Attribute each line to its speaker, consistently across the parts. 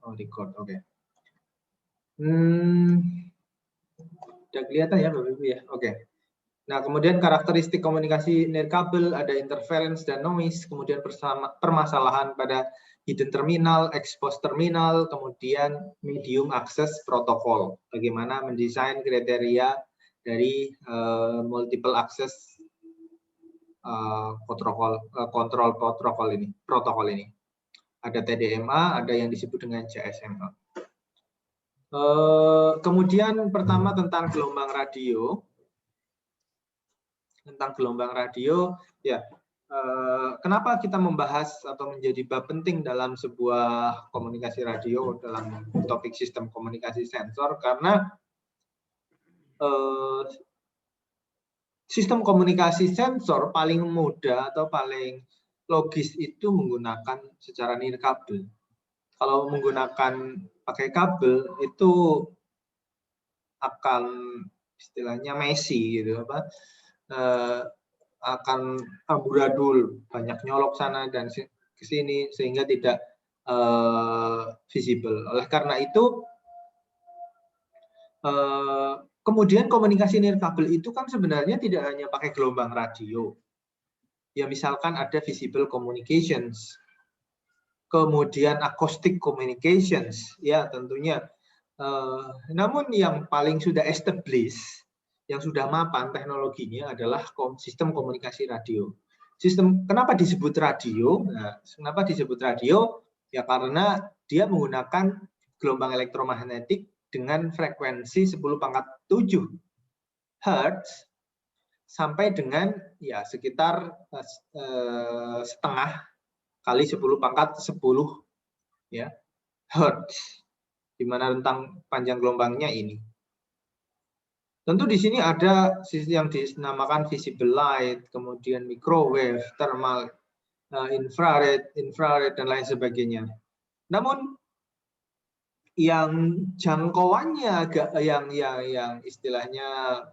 Speaker 1: Oh, record. Oke. Udah kelihatan ya Bapak Ibu ya. Oke. Nah, kemudian karakteristik komunikasi nirkabel ada interference dan noise, kemudian permasalahan pada hidden terminal, exposed terminal, kemudian medium access protokol. Bagaimana mendesain kriteria dari multiple access kontrol protokol ini. Ada TDMA, ada yang disebut dengan JSMA. Kemudian pertama tentang gelombang radio. Ya. Kenapa kita membahas atau menjadi bab penting dalam sebuah komunikasi radio dalam topik sistem komunikasi sensor? Karena sistem komunikasi sensor paling mudah atau paling logis itu menggunakan secara nirkabel. Kalau menggunakan pakai kabel itu akan istilahnya messy gitu apa? Akan amburadul, banyak nyolok sana dan ke sini sehingga tidak visible. Oleh karena itu kemudian komunikasi nirkabel itu kan sebenarnya tidak hanya pakai gelombang radio. Ya misalkan ada visible communications, kemudian acoustic communications, ya tentunya. Namun yang paling sudah established, yang sudah mapan teknologinya adalah sistem komunikasi radio. Kenapa disebut radio? Nah, kenapa disebut radio? Ya karena dia menggunakan gelombang elektromagnetik dengan frekuensi 10⁻⁷ Hz sampai dengan ya sekitar setengah kali 10⁻10 ya Hz, di mana rentang panjang gelombangnya ini. Tentu di sini ada yang dinamakan visible light, kemudian microwave, thermal, infrared, dan lain sebagainya. Namun yang jangkauannya agak yang istilahnya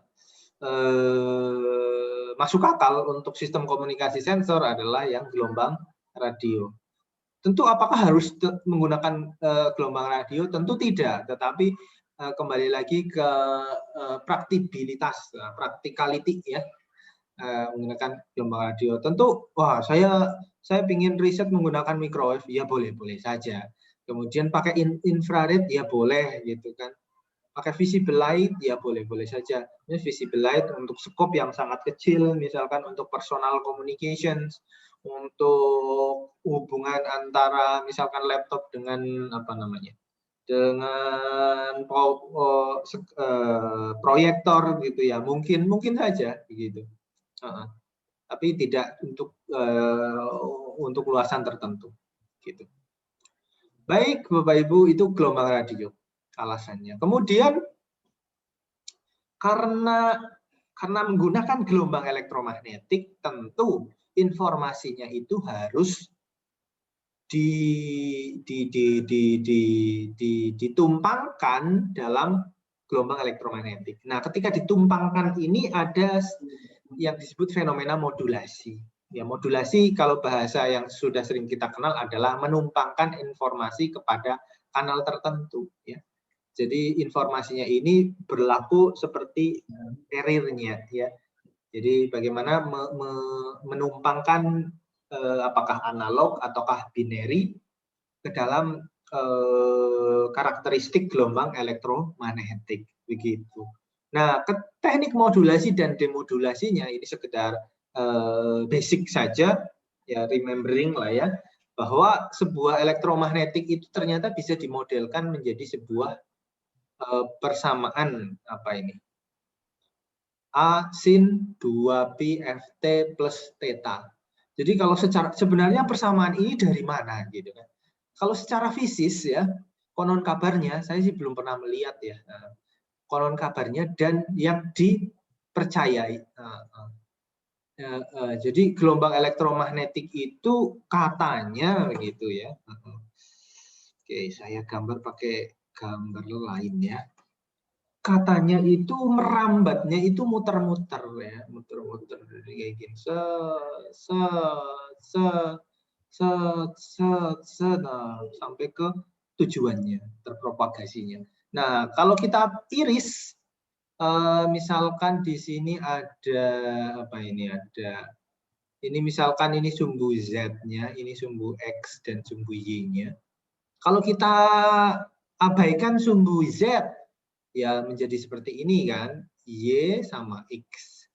Speaker 1: masuk akal untuk sistem komunikasi sensor adalah yang gelombang radio. Tentu apakah harus menggunakan gelombang radio? Tentu tidak, tetapi kembali lagi ke praktikabilitas, practicality ya, menggunakan gelombang radio. Tentu, wah saya ingin riset menggunakan microwave, ya boleh saja. Kemudian pakai infrared, ya boleh gitu kan. Pakai visible light, ya boleh saja. Ini visible light untuk skop yang sangat kecil, misalkan untuk personal communications, untuk hubungan antara misalkan laptop dengan dengan proyektor gitu ya, mungkin saja begitu. Tapi tidak untuk luasan tertentu gitu. Baik Bapak Ibu, itu gelombang radio alasannya. Kemudian karena menggunakan gelombang elektromagnetik, tentu informasinya itu harus ditumpangkan dalam gelombang elektromagnetik. Nah, ketika ditumpangkan ini ada yang disebut fenomena modulasi. Ya, modulasi kalau bahasa yang sudah sering kita kenal adalah menumpangkan informasi kepada kanal tertentu. Ya. Jadi informasinya ini berlaku seperti carrier-nya. Ya. Jadi bagaimana menumpangkan apakah analog ataukah binary ke dalam karakteristik gelombang elektromagnetik begitu. Nah, teknik modulasi dan demodulasinya ini sekedar basic saja ya, remembering lah ya, bahwa sebuah elektromagnetik itu ternyata bisa dimodelkan menjadi sebuah persamaan A sin 2pi ft plus theta. Jadi kalau sebenarnya persamaan ini dari mana gitu kan? Kalau secara fisis ya, konon kabarnya saya sih belum pernah melihat ya. Konon kabarnya dan yang dipercayai. Jadi gelombang elektromagnetik itu katanya begitu ya. Oke, saya gambar pakai gambar lain ya. Katanya itu merambatnya itu muter-muter ya, muter-muter kayak gini. Sampai ke tujuannya, terpropagasinya. Nah, kalau kita iris, misalkan di sini ada apa ini, ada ini misalkan ini sumbu Z-nya, ini sumbu X dan sumbu Y-nya. Kalau kita abaikan sumbu Z, ya menjadi seperti ini kan, Y sama X.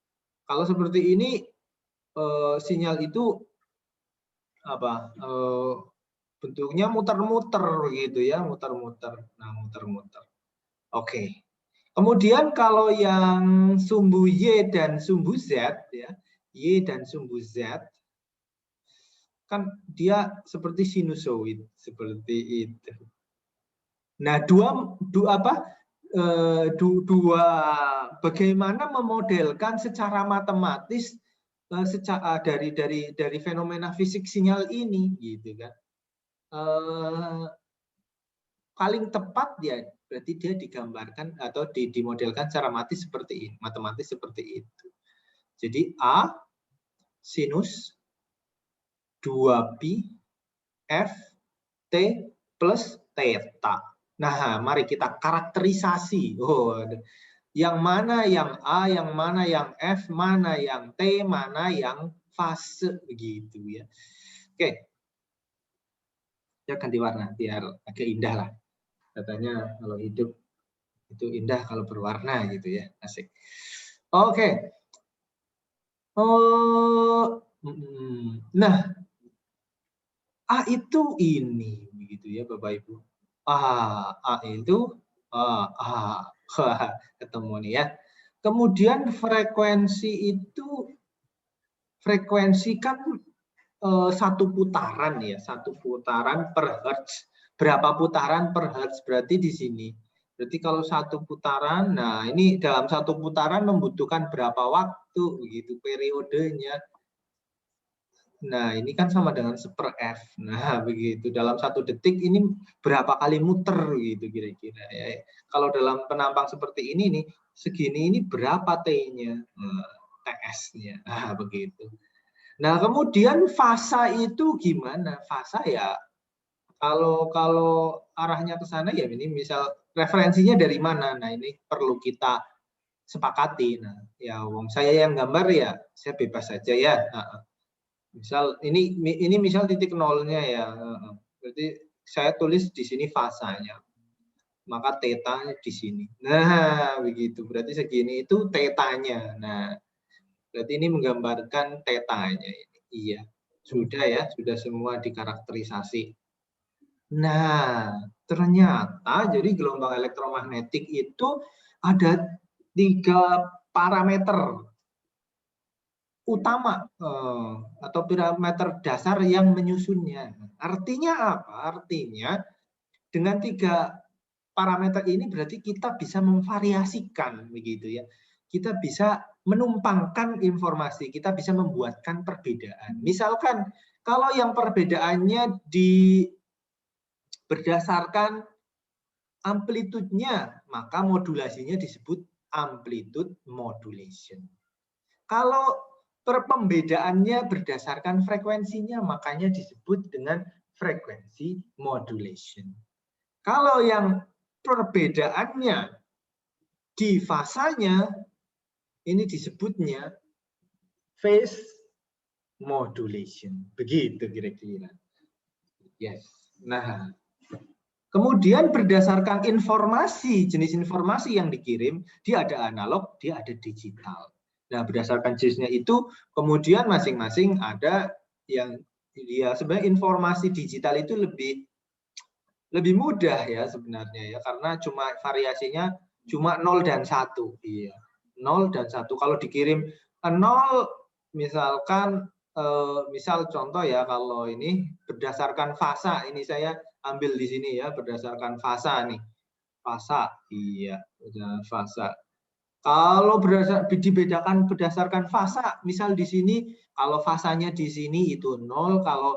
Speaker 1: Kalau seperti ini, sinyal itu apa? Bentuknya muter-muter gitu ya, muter-muter. Nah, muter-muter. Oke. Kemudian kalau yang sumbu Y dan sumbu Z ya, Y dan sumbu Z kan dia seperti sinusoid, seperti itu. Nah, bagaimana memodelkan secara matematis dari fenomena fisik sinyal ini gitu kan. Paling tepat ya berarti dia digambarkan atau dimodelkan secara matematis seperti itu. Jadi A sinus 2pi F T plus theta. Nah, mari kita karakterisasi. Yang mana yang A, yang mana yang F, mana yang T, mana yang fase begitu ya. Oke. Ya ganti warna biar agak indah lah. Katanya kalau hidup itu indah kalau berwarna gitu ya. Asik. Oke. Nah, A itu ini begitu ya Bapak Ibu. A itu ketemu nih ya. Kemudian frekuensi kan satu putaran ya, satu putaran per hertz. Berapa putaran per hertz berarti di sini. Berarti kalau satu putaran, nah ini dalam satu putaran membutuhkan berapa waktu begitu periodenya. Nah, ini kan sama dengan 1/f. Nah, begitu. Dalam 1 detik ini berapa kali muter gitu kira-kira ya. Kalau dalam penampang seperti ini nih, segini ini berapa T-nya? TS-nya. Nah, begitu. Nah, kemudian fasa itu gimana? Fasa ya kalau arahnya ke sana ya ini misal referensinya dari mana? Nah, ini perlu kita sepakati. Nah, ya wong saya yang gambar ya, saya bebas saja ya. Misal ini misal titik nolnya ya, berarti saya tulis di sini fasanya, maka tetanya di sini. Nah begitu, berarti segini itu tetanya. Nah berarti ini menggambarkan tetanya. Iya, sudah ya, sudah semua dikarakterisasi. Nah ternyata jadi gelombang elektromagnetik itu ada 3 parameter utama atau parameter dasar yang menyusunnya. Artinya apa? Artinya dengan 3 parameter ini berarti kita bisa memvariasikan begitu ya. Kita bisa menumpangkan informasi, kita bisa membuatkan perbedaan. Misalkan kalau yang perbedaannya berdasarkan amplitudenya, maka modulasinya disebut amplitude modulation. Kalau pembedaannya berdasarkan frekuensinya, makanya disebut dengan frekuensi modulation. Kalau yang perbedaannya di fasanya, ini disebutnya phase modulation. Begitu kira-kira. Yes. Nah, kemudian berdasarkan informasi, jenis informasi yang dikirim, dia ada analog, dia ada digital. Nah, berdasarkan jenisnya itu, kemudian masing-masing ada yang ya sebenarnya informasi digital itu lebih mudah ya sebenarnya ya, karena cuma variasinya cuma 0 dan 1. Iya. 0 dan 1. Kalau dikirim 0 misalkan misal contoh ya, kalau ini berdasarkan fasa, ini saya ambil di sini ya, berdasarkan fasa nih. Fasa. Iya, fasa. Kalau dibedakan berdasarkan fasa, misal di sini kalau fasanya di sini itu 0, kalau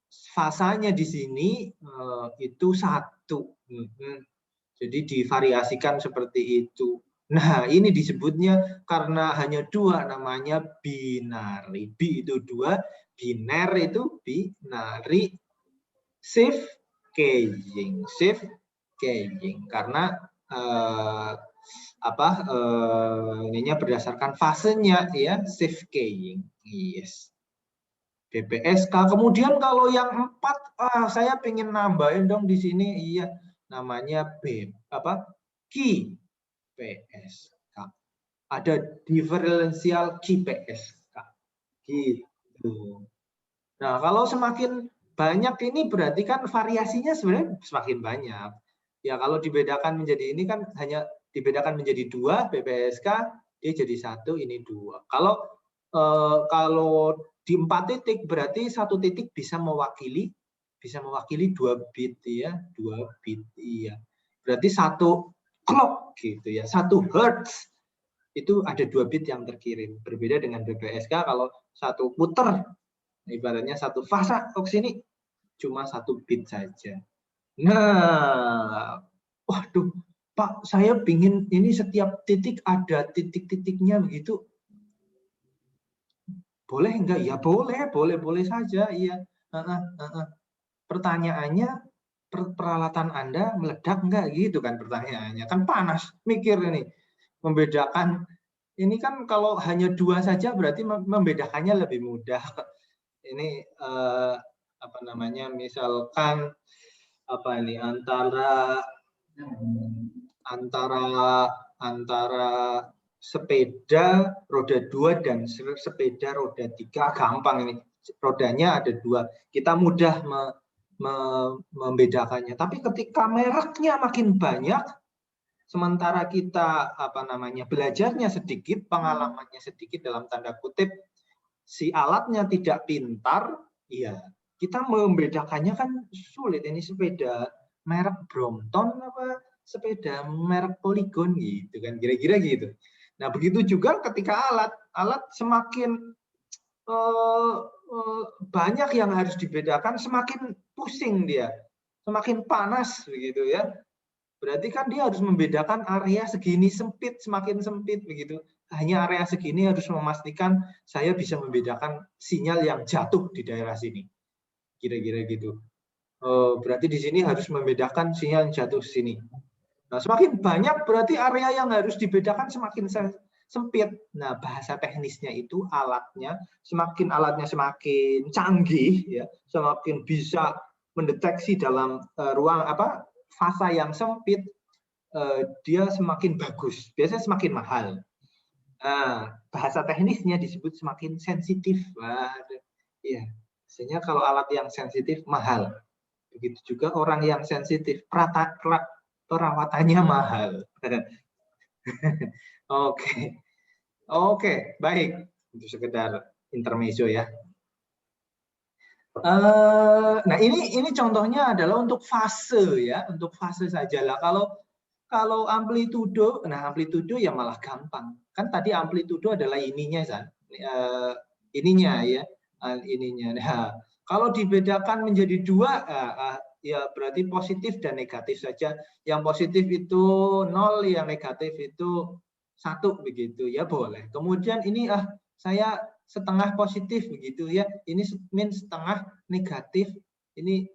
Speaker 1: fasanya di sini itu 1. Jadi divariasikan seperti itu. Nah, ini disebutnya karena hanya 2 namanya binari. Bi itu 2, biner itu binari, shift keying, shift keying, karena ininya berdasarkan fasenya ya, shift keying. Yes. BPSK. Kemudian kalau yang 4, saya pengen nambahin dong di sini, iya, namanya key PSK. Ada differential key PSK. Gitu. Nah, kalau semakin banyak ini berarti kan variasinya sebenarnya semakin banyak. Ya, kalau dibedakan menjadi ini kan hanya dibedakan menjadi 2 BPSK, dia jadi 1, ini 2. Kalau di 4 titik berarti 1 titik bisa mewakili 2 bit ya, 2 bit iya. Berarti 1 clock gitu ya, 1 hertz itu ada 2 bit yang terkirim. Berbeda dengan BPSK kalau 1 puter, ibaratnya 1 fasa ke sini cuma 1 bit saja. Nah, waduh, Pak, saya pingin ini setiap titik ada titik-titiknya begitu. Boleh enggak? Ya boleh saja. Iya. Pertanyaannya, peralatan Anda meledak enggak gitu kan pertanyaannya. Kan panas mikir ini. Membedakan ini kan kalau hanya 2 saja berarti membedakannya lebih mudah. Ini misalkan antara sepeda roda 2 dan sepeda roda 3 gampang ini. Rodanya ada 2. Kita mudah membedakannya. Tapi ketika mereknya makin banyak, sementara kita belajarnya sedikit, pengalamannya sedikit dalam tanda kutip, si alatnya tidak pintar, ya kita membedakannya kan sulit. Ini sepeda merek Brompton apa sepeda merek Polygon gitu kan, kira-kira gitu. Nah, begitu juga ketika alat semakin banyak yang harus dibedakan, semakin pusing dia, semakin panas begitu ya. Berarti kan dia harus membedakan area segini sempit, semakin sempit begitu. Hanya area segini harus memastikan saya bisa membedakan sinyal yang jatuh di daerah sini. Kira-kira gitu. Berarti di sini harus membedakan sinyal yang jatuh di sini. Nah, semakin banyak berarti area yang harus dibedakan semakin sempit. Nah, bahasa teknisnya itu alatnya semakin canggih ya, semakin bisa mendeteksi dalam ruang fasa yang sempit, dia semakin bagus. Biasanya semakin mahal. Bahasa teknisnya disebut semakin sensitif. Iya, biasanya kalau alat yang sensitif mahal. Begitu juga orang yang sensitif, perawatannya mahal. Oke, baik. Itu sekedar intermezzo ya. Nah, ini contohnya adalah untuk fase ya, untuk fase saja lah. Kalau amplitudo, nah amplitudo ya malah gampang. Kan tadi amplitudo adalah ininya kan, ininya ya, ininya. Nah, kalau dibedakan menjadi 2, ya berarti positif dan negatif saja. Yang positif itu 0, yang negatif itu 1 begitu ya, boleh. Kemudian ini saya setengah positif begitu ya, ini min setengah negatif, ini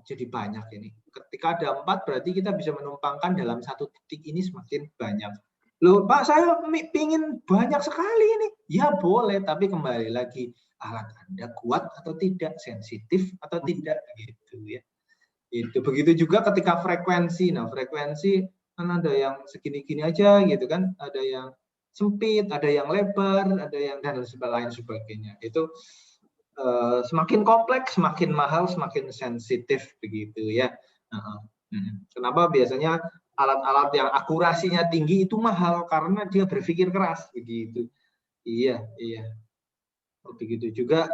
Speaker 1: jadi banyak ini. Ketika ada 4 berarti kita bisa menumpangkan dalam 1 titik ini semakin banyak. Loh Pak, saya pingin banyak sekali ini. Ya boleh, tapi kembali lagi alat Anda kuat atau tidak, sensitif atau tidak gitu ya. Itu begitu juga ketika frekuensi. Nah, frekuensi kan ada yang segini-gini aja gitu kan, ada yang sempit, ada yang lebar, ada yang dan lain sebagainya. Itu semakin kompleks, semakin mahal, semakin sensitif begitu ya. Kenapa biasanya alat-alat yang akurasinya tinggi itu mahal karena dia berpikir keras begitu. Iya. Begitu juga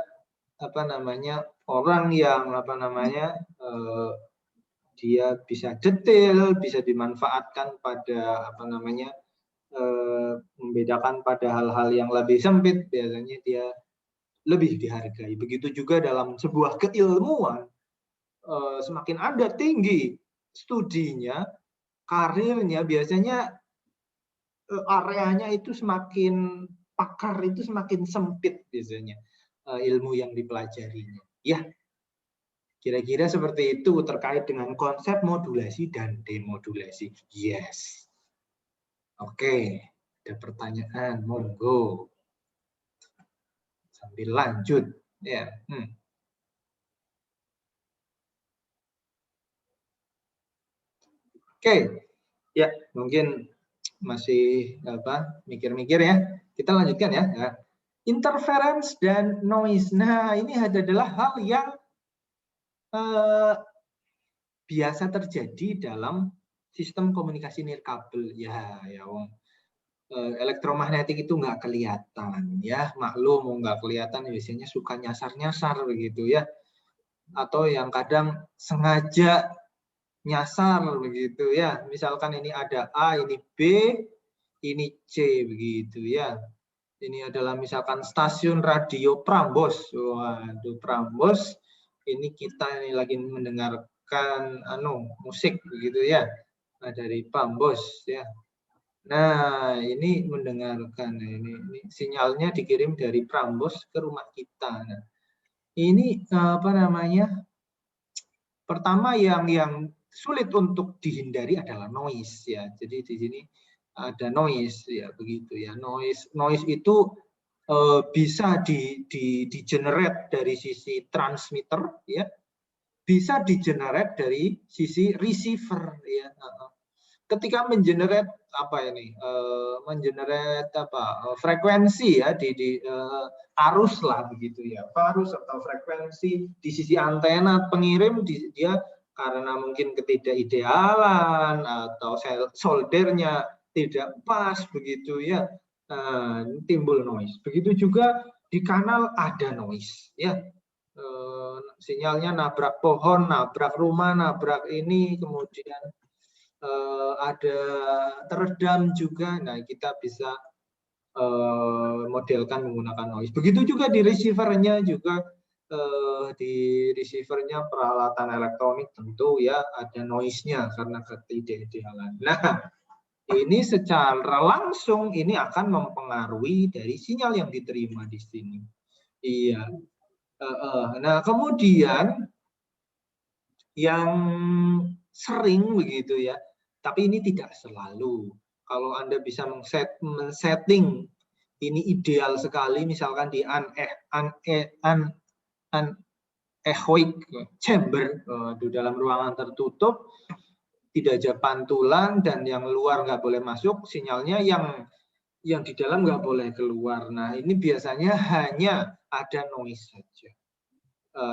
Speaker 1: orang yang dia bisa detail, bisa dimanfaatkan pada membedakan pada hal-hal yang lebih sempit, biasanya dia lebih dihargai. Begitu juga dalam sebuah keilmuan, semakin Anda tinggi studinya, karirnya, biasanya areanya itu semakin pakar itu semakin sempit biasanya ilmu yang dipelajarinya. Ya, Kira-kira seperti itu terkait dengan konsep modulasi dan demodulasi. Yes. Oke, ada pertanyaan, monggo. Sambil lanjut. Ya. Oke, ya mungkin masih mikir-mikir ya. Kita lanjutkan ya. Interference dan noise. Nah, ini adalah hal yang biasa terjadi dalam sistem komunikasi nirkabel. Ya, elektromagnetik itu nggak kelihatan ya, maklum nggak kelihatan biasanya suka nyasar-nyasar begitu ya, atau yang kadang sengaja nyasar begitu ya. Misalkan ini ada A, ini B, ini C begitu ya. Ini adalah misalkan stasiun radio Prambos. Waduh, Prambos. Ini kita ini lagi mendengarkan musik begitu ya. Nah, dari Prambos ya. Nah, ini mendengarkan ini sinyalnya dikirim dari Prambos ke rumah kita. Nah, ini apa namanya? Pertama yang sulit untuk dihindari adalah noise ya. Jadi di sini ada noise ya begitu ya. Noise itu bisa di generate dari sisi transmitter ya. Bisa di-generate dari sisi receiver ya. Ketika mengenerate frekuensi ya di arus lah begitu ya, arus atau frekuensi di sisi antena pengirim dia karena mungkin ketidakidealan atau soldernya tidak pas begitu ya, timbul noise. Begitu juga di kanal ada noise ya, sinyalnya nabrak pohon, nabrak rumah, nabrak ini, kemudian ada teredam juga. Nah, kita bisa modelkan menggunakan noise. Begitu juga di receivernya juga, di receivernya peralatan elektronik tentu ya ada noise-nya karena ketidakidealan. Nah, ini secara langsung ini akan mempengaruhi dari sinyal yang diterima di sini. Iya. Nah, kemudian yang sering begitu ya, tapi ini tidak selalu. Kalau Anda bisa men-setting ini ideal sekali, misalkan di anechoic chamber, di dalam ruangan tertutup, tidak ada pantulan dan yang luar nggak boleh masuk, sinyalnya yang di dalam nggak boleh keluar. Nah, ini biasanya hanya ada noise saja.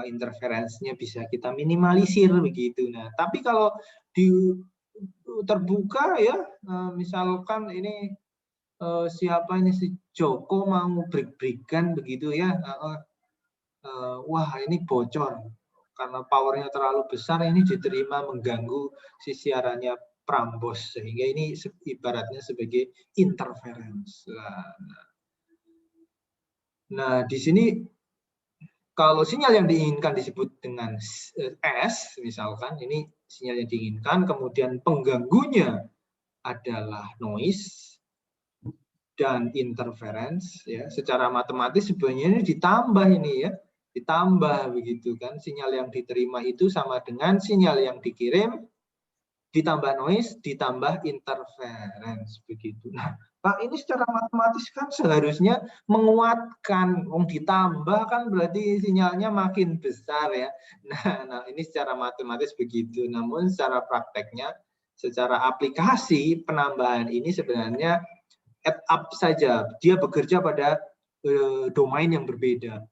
Speaker 1: Interferensinya bisa kita minimalisir begitu. Nah, tapi kalau di terbuka ya, misalkan ini siapa ini si Joko mau break-breakan begitu ya, wah ini bocor karena powernya terlalu besar, ini diterima mengganggu si siarannya Prambos sehingga ini ibaratnya sebagai interference. Nah, di sini kalau sinyal yang diinginkan disebut dengan S, misalkan ini sinyal yang diinginkan, kemudian pengganggunya adalah noise dan interference, ya. Secara matematis sebenarnya ini ditambah ini ya, ditambah begitu kan. Sinyal yang diterima itu sama dengan sinyal yang dikirim ditambah noise ditambah interference begitu. Nah, Pak, ini secara matematis kan seharusnya menguatkan, ditambah kan berarti sinyalnya makin besar ya. Nah, ini secara matematis begitu. Namun secara prakteknya, secara aplikasi penambahan ini sebenarnya add up saja. Dia bekerja pada domain yang berbeda.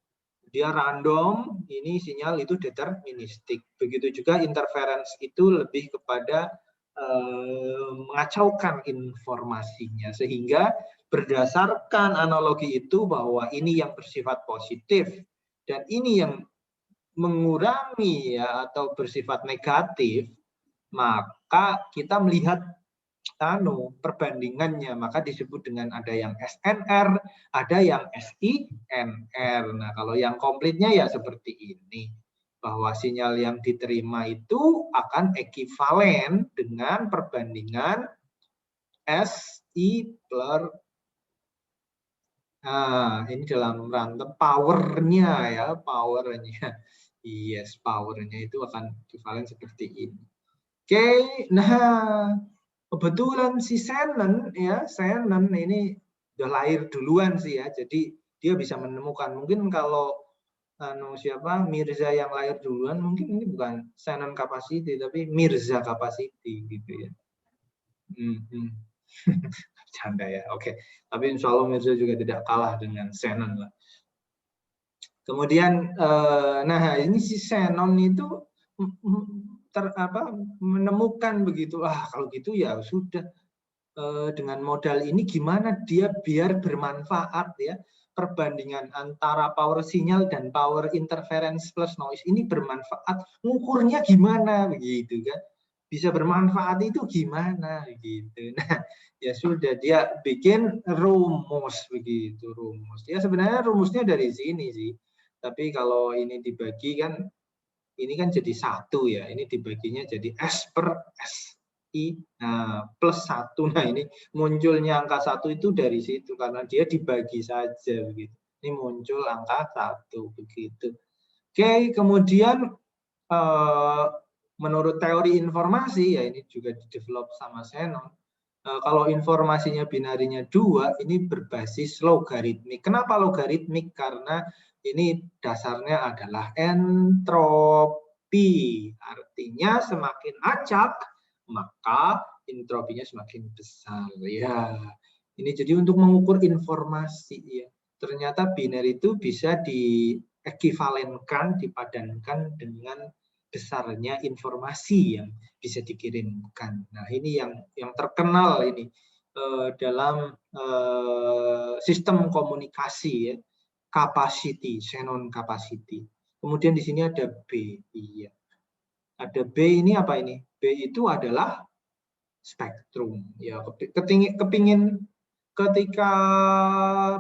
Speaker 1: Dia random, ini sinyal itu deterministik. Begitu juga interference itu lebih kepada mengacaukan informasinya, sehingga berdasarkan analogi itu bahwa ini yang bersifat positif dan ini yang mengurangi ya atau bersifat negatif, maka kita melihat perbandingannya, maka disebut dengan ada yang SNR, ada yang SINR. Nah, kalau yang komplitnya ya seperti ini, bahwa sinyal yang diterima itu akan ekivalen dengan perbandingan SI per, nah ini dalam rangka powernya ya, powernya. Yes, powernya itu akan ekivalen seperti ini. Oke, nah kebetulan si Shannon ya, Shannon ini udah lahir duluan sih ya, jadi dia bisa menemukan. Mungkin kalau siapa Mirza yang lahir duluan, mungkin ini bukan Shannon capacity tapi Mirza capacity gitu ya. Canda ya, oke. Tapi insya Allah Mirza juga tidak kalah dengan Shannon lah. Kemudian, nah ini si Shannon itu menemukan begitu, kalau gitu ya sudah, dengan modal ini gimana dia biar bermanfaat ya, perbandingan antara power sinyal dan power interference plus noise ini bermanfaat, ngukurnya gimana begitu kan, bisa bermanfaat itu gimana gitu. Nah ya sudah, dia bikin rumus begitu, rumus ya, sebenarnya rumusnya dari sini sih, tapi kalau ini dibagi kan, ini kan jadi satu ya, ini dibaginya jadi S per SI, nah plus 1, nah ini munculnya angka 1 itu dari situ, karena dia dibagi saja begitu, ini muncul angka 1 begitu. Oke, kemudian menurut teori informasi, ya ini juga di-develop sama Shannon, kalau informasinya binarinya 2, ini berbasis logaritmik. Kenapa logaritmik? Karena ini dasarnya adalah entropi. Artinya semakin acak, maka entropinya semakin besar. Ya, ini jadi untuk mengukur informasi ya. Ternyata binary itu bisa diekivalenkan, dipadankan dengan besarnya informasi yang bisa dikirimkan. Nah, ini yang terkenal ini dalam sistem komunikasi ya, capacity, Shannon capacity. Kemudian di sini ada B, iya. Ada B, ini apa ini? B itu adalah spektrum. Ya, kepingin ketika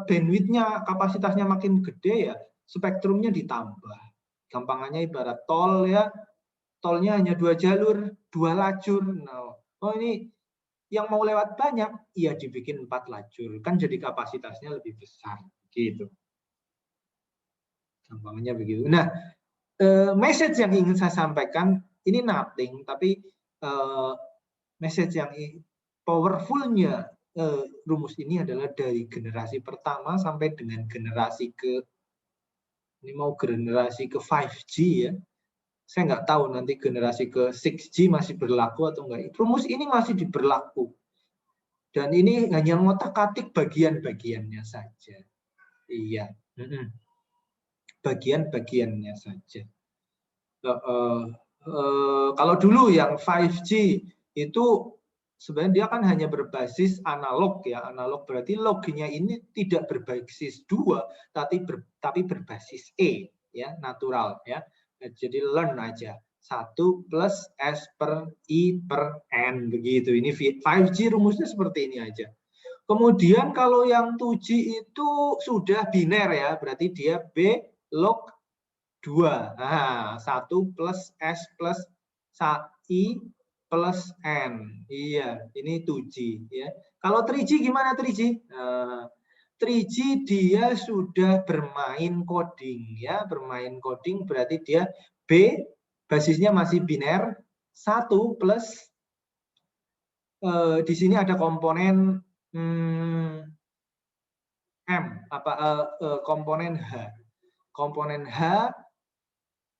Speaker 1: bandwidth-nya, kapasitasnya makin gede ya, spektrumnya ditambah. Gampangannya ibarat tol ya, tolnya hanya 2 jalur, 2 lajur. Nah, oh ini yang mau lewat banyak, ya dibikin 4 lajur, kan jadi kapasitasnya lebih besar, gitu. Gampangnya begitu. Nah, message yang ingin saya sampaikan ini nothing, tapi message yang powerfulnya rumus ini adalah dari generasi pertama sampai dengan generasi ini mau generasi ke 5G ya. Saya nggak tahu nanti generasi ke 6G masih berlaku atau enggak. Rumus ini masih diberlaku. Dan ini hanya ngotak-atik bagian-bagiannya saja. Iya. Bagian-bagiannya saja. Kalau dulu yang 5G itu sebenarnya dia kan hanya berbasis analog ya. Analog berarti lognya ini tidak berbasis 2, tapi berbasis E ya, natural ya. Jadi learn aja. 1 plus S per I per N begitu. Ini 5G rumusnya seperti ini aja. Kemudian kalau yang 2G itu sudah biner ya, berarti dia B log 2. Nah, 1 plus S plus I plus N. Iya, ini 2G ya. Kalau 3G gimana 3G? 3G dia sudah bermain coding ya, bermain coding berarti dia B basisnya masih biner, 1 plus di sini ada komponen M, komponen H. Komponen H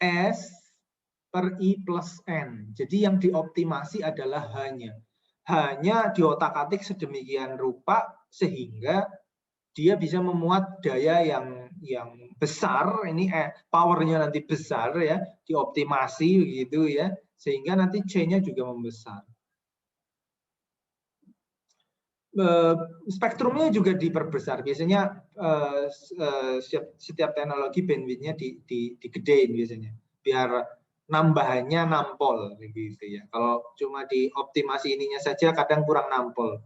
Speaker 1: S per I plus N. Jadi yang dioptimasi adalah hanya diotak-atik sedemikian rupa sehingga dia bisa memuat daya yang besar, ini powernya nanti besar ya, dioptimasi begitu ya, sehingga nanti C-nya juga membesar. Spektrumnya juga diperbesar. Biasanya setiap teknologi bandwidth-nya digedein biasanya, biar nambahannya nampol gitu ya. Kalau cuma dioptimasi ininya saja kadang kurang nampol.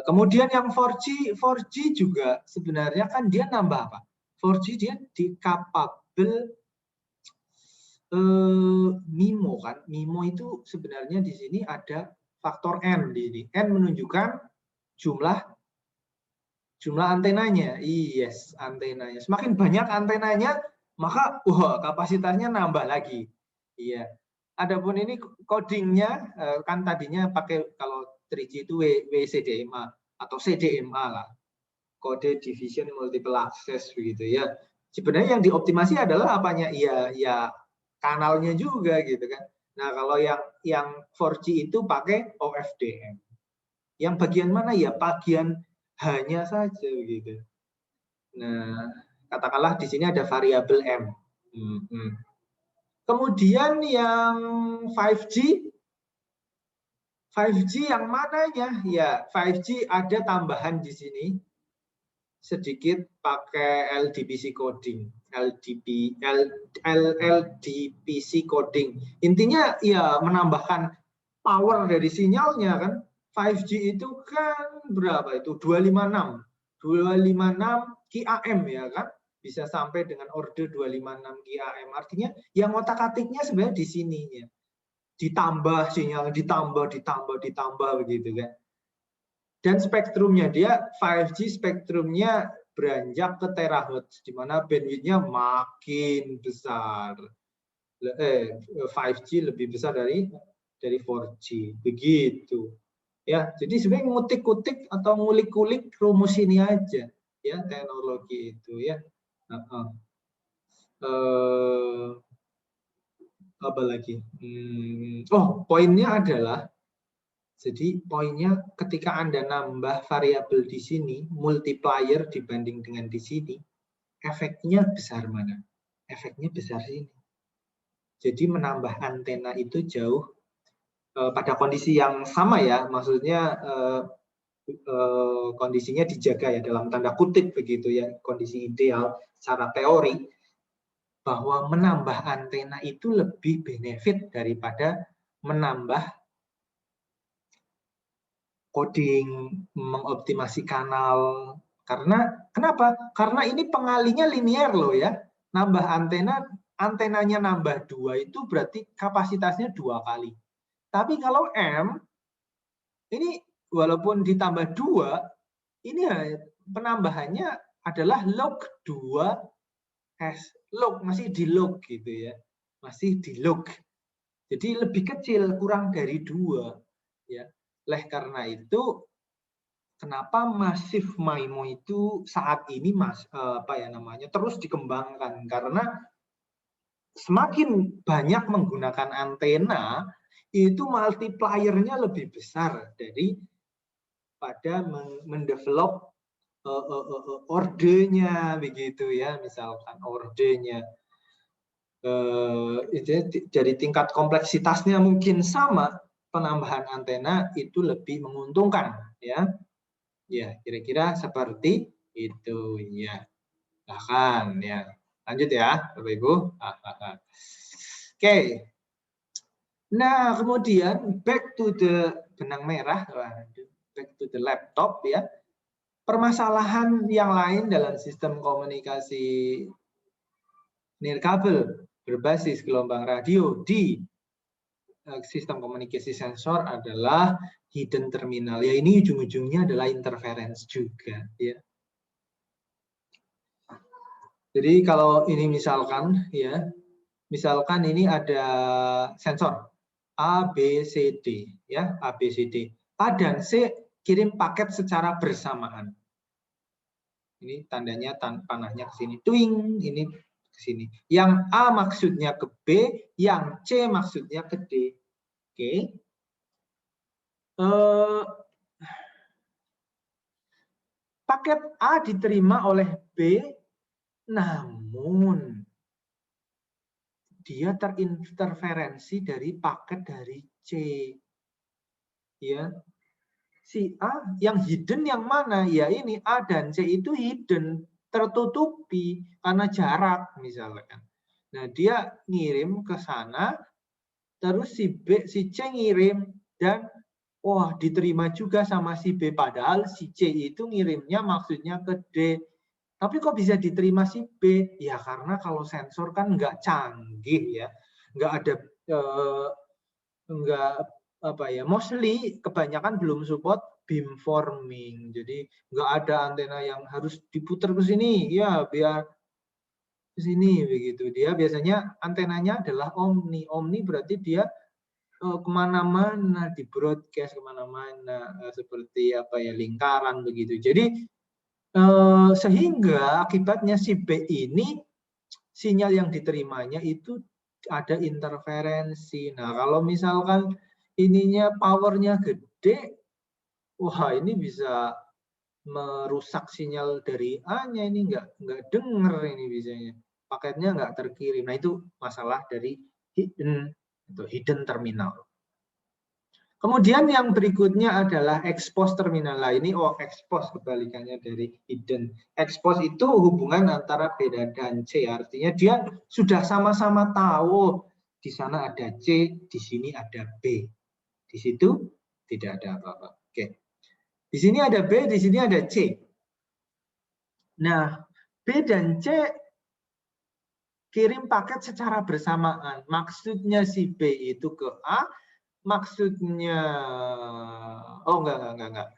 Speaker 1: Kemudian yang 4G juga sebenarnya kan dia nambah apa? 4G dia di capable MIMO kan. MIMO itu sebenarnya di sini ada faktor N di sini. N menunjukkan jumlah antenanya. Yes, antenanya. Semakin banyak antenanya, maka kapasitasnya nambah lagi. Iya. Adapun ini codingnya kan tadinya pakai kalau 3G itu WCDMA atau CDMA lah, kode division multiple access begitu ya. Sebenarnya yang dioptimasi adalah apanya? Ya kanalnya juga gitu kan. Nah, kalau yang 4G itu pakai OFDM. Yang bagian mana ya? Bagian hanya saja begitu. Nah, katakanlah di sini ada variabel M. Kemudian yang 5G yang mananya? Ya, 5G ada tambahan di sini sedikit pakai LDPC coding. LDPC coding. Intinya ya menambahkan power dari sinyalnya kan. 5G itu kan berapa itu? 256 QAM ya kan? Bisa sampai dengan order 256 QAM. Artinya yang otak-atiknya sebenarnya di sininya. Ditambah sinyal, ditambah begitu kan. Dan spektrumnya dia 5G spektrumnya beranjak ke terahertz, di mana bandwidth-nya makin besar. 5G lebih besar dari 4G, begitu. Ya, jadi sebenarnya ngutik-kutik atau ngulik-kulik rumus ini aja, ya teknologi itu ya. Apa lagi? Poinnya adalah, jadi poinnya ketika Anda nambah variabel di sini, multiplier dibanding dengan di sini, efeknya besar mana? Efeknya besar sini. Jadi menambah antena itu jauh pada kondisi yang sama ya, maksudnya kondisinya dijaga ya dalam tanda kutip begitu ya, kondisi ideal secara teori, bahwa menambah antena itu lebih benefit daripada menambah coding, mengoptimasi kanal. Karena kenapa? Karena ini pengalinya linear loh ya. Nambah antenanya nambah 2 itu berarti kapasitasnya 2 kali. Tapi kalau M, ini walaupun ditambah 2, ini penambahannya adalah log 2 S. Log, masih di log gitu ya. Masih di log. Jadi lebih kecil, kurang dari 2. Ya. Oleh karena itu, kenapa Massive MIMO itu saat ini terus dikembangkan, karena semakin banyak menggunakan antena itu multiplier-nya lebih besar dari pada mendevelop ordernya begitu ya, misalkan ordernya dari tingkat kompleksitasnya mungkin sama, penambahan antena itu lebih menguntungkan ya. Ya, kira-kira seperti itu ya. Bahkan ya. Lanjut ya, Bapak Ibu. Oke. Nah, kemudian back to the benang merah, back to the laptop ya. Permasalahan yang lain dalam sistem komunikasi nirkabel berbasis gelombang radio di sistem komunikasi sensor adalah hidden terminal. Ya, ini ujung-ujungnya adalah interference juga ya. Jadi kalau ini misalkan ya, misalkan ini ada sensor A, B, C, D ya, A, B, C, D. A dan C kirim paket secara bersamaan. Ini tandanya panahnya ke sini, twing, ini ke sini. Yang A maksudnya ke B, yang C maksudnya ke D. Oke. Paket A diterima oleh B, namun dia terinterferensi dari paket dari C. Ya. Si A yang hidden yang mana? Ya ini A dan C itu hidden, tertutupi karena jarak misalkan. Nah, dia ngirim ke sana, terus si B, si C ngirim, dan wah diterima juga sama si B, padahal si C itu ngirimnya maksudnya ke D. Tapi kok bisa diterima si B? Ya karena kalau sensor kan nggak canggih ya, nggak ada nggak mostly kebanyakan belum support beamforming, jadi nggak ada antena yang harus diputar ke sini ya biar sini begitu. Dia biasanya antenanya adalah omni. Omni berarti dia kemana-mana, di broadcast kemana-mana, seperti apa ya, lingkaran begitu. Jadi sehingga akibatnya si B ini sinyal yang diterimanya itu ada interferensi. Nah, kalau misalkan ininya powernya gede, wah ini bisa merusak sinyal dari A-nya, ini nggak denger ini biasanya. Paketnya nggak terkirim. Nah, itu masalah dari hidden terminal. Kemudian yang berikutnya adalah expose terminal. Nah, ini expose kebalikannya dari hidden. Expose itu hubungan antara B dan C. Artinya dia sudah sama-sama tahu di sana ada C, di sini ada B. Di situ tidak ada apa-apa. Oke. Di sini ada B, di sini ada C. Nah, B dan C kirim paket secara bersamaan. Maksudnya si B itu ke A, maksudnya enggak.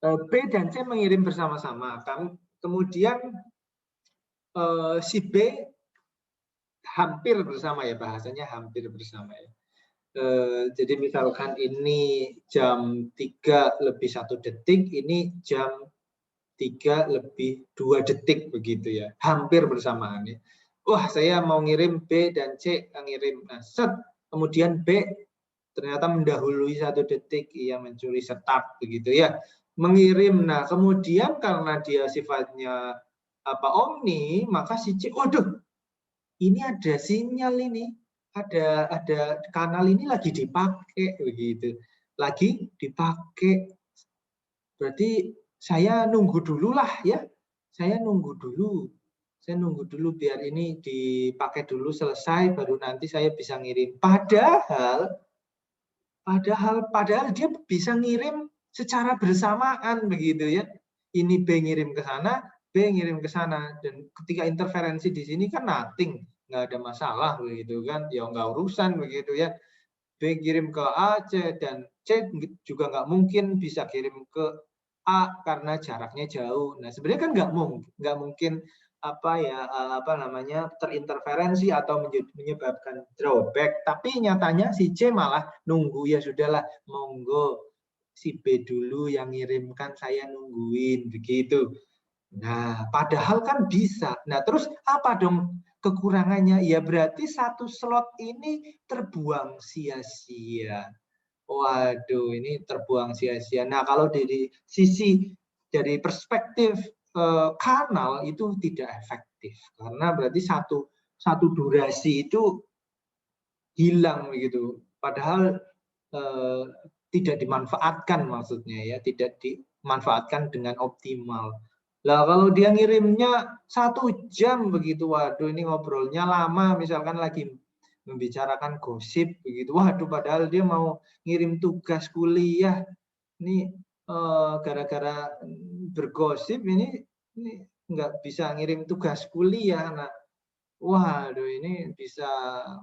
Speaker 1: B dan C mengirim bersama-sama. Kemudian si B hampir bersama ya, bahasanya hampir bersama ya. Jadi misalkan ini jam 3 lebih 1 detik, ini jam 3 lebih 2 detik begitu ya. Hampir bersamaan ya. Wah, saya mau ngirim B dan C ngirim. Nah, kemudian B ternyata mendahului 1 detik, ia mencuri start begitu ya, mengirim. Nah, kemudian karena dia sifatnya omni, maka si C, waduh, ini ada sinyal ini, ada kanal ini lagi dipakai begitu, lagi dipakai. Berarti saya nunggu dulu lah ya, saya nunggu dulu biar ini dipakai dulu selesai, baru nanti saya bisa ngirim. Padahal dia bisa ngirim secara bersamaan begitu ya. Ini B ngirim ke sana, B ngirim ke sana, dan ketika interferensi di sini kan nothing, nggak ada masalah begitu kan, ya nggak urusan begitu ya. B kirim ke A, C, dan C juga nggak mungkin bisa kirim ke A karena jaraknya jauh. Nah, sebenarnya kan nggak mungkin terinterferensi atau menyebabkan drawback, tapi nyatanya si C malah nunggu, ya sudahlah, monggo si B dulu yang ngirimkan, saya nungguin begitu. Nah, padahal kan bisa. Nah, terus apa dong kekurangannya? Ya berarti 1 slot ini terbuang sia-sia. Waduh, ini terbuang sia-sia. Nah, kalau dari perspektif kanal itu tidak efektif, karena berarti satu durasi itu hilang begitu. Padahal tidak dimanfaatkan, maksudnya ya, tidak dimanfaatkan dengan optimal. Lah kalau dia ngirimnya 1 jam begitu, waduh ini ngobrolnya lama, misalkan lagi membicarakan gosip begitu, waduh padahal dia mau ngirim tugas kuliah, ini gara-gara bergosip ini nggak bisa ngirim tugas kuliah. Nah, waduh ini bisa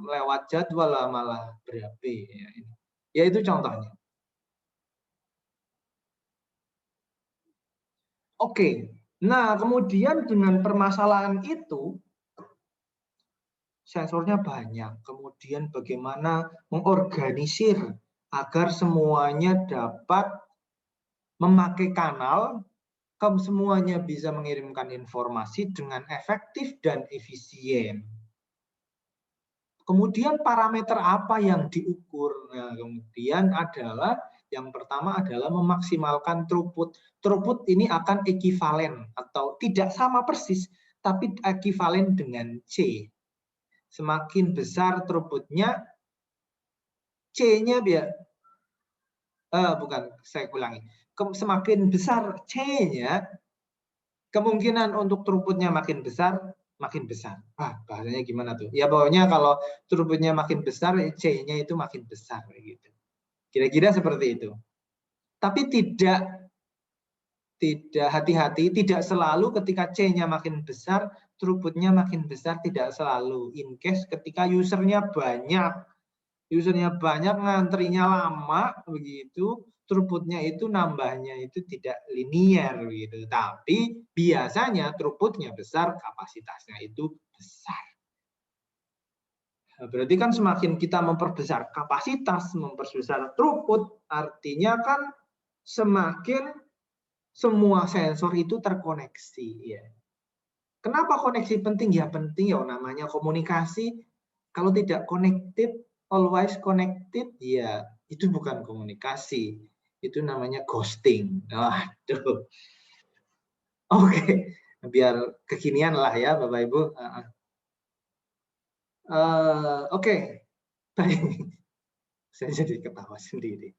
Speaker 1: melewat jadwal lah, malah berapi ya, ini. Ya itu contohnya. Oke, nah kemudian dengan permasalahan itu sensornya banyak, kemudian bagaimana mengorganisir agar semuanya dapat memakai kanal, semuanya bisa mengirimkan informasi dengan efektif dan efisien. Kemudian parameter apa yang diukur? Nah, kemudian adalah yang pertama adalah memaksimalkan throughput. Throughput ini akan ekivalen atau tidak sama persis, tapi ekivalen dengan C. Semakin besar throughputnya, C-nya saya ulangi. Semakin besar C-nya, kemungkinan untuk throughputnya makin besar. Bahasanya gimana tuh? Ya pokoknya kalau throughputnya makin besar, C-nya itu makin besar gitu. Kira-kira seperti itu. Tapi tidak hati-hati, tidak selalu ketika C-nya makin besar, throughputnya makin besar, tidak selalu. In case ketika usernya banyak, usernya banyak, ngantrinya lama, begitu, throughput-nya itu nambahnya itu tidak linear, begitu. Tapi biasanya throughput-nya besar, kapasitasnya itu besar. Berarti kan semakin kita memperbesar kapasitas, memperbesar throughput, artinya kan semakin semua sensor itu terkoneksi. Ya. Kenapa koneksi penting? Ya penting ya, namanya komunikasi. Kalau tidak connected, always connected, ya itu bukan komunikasi. Itu namanya ghosting. Waduh. Oke, biar kekinian lah ya Bapak Ibu. Oke, baik. Saya jadi ketawa sendiri.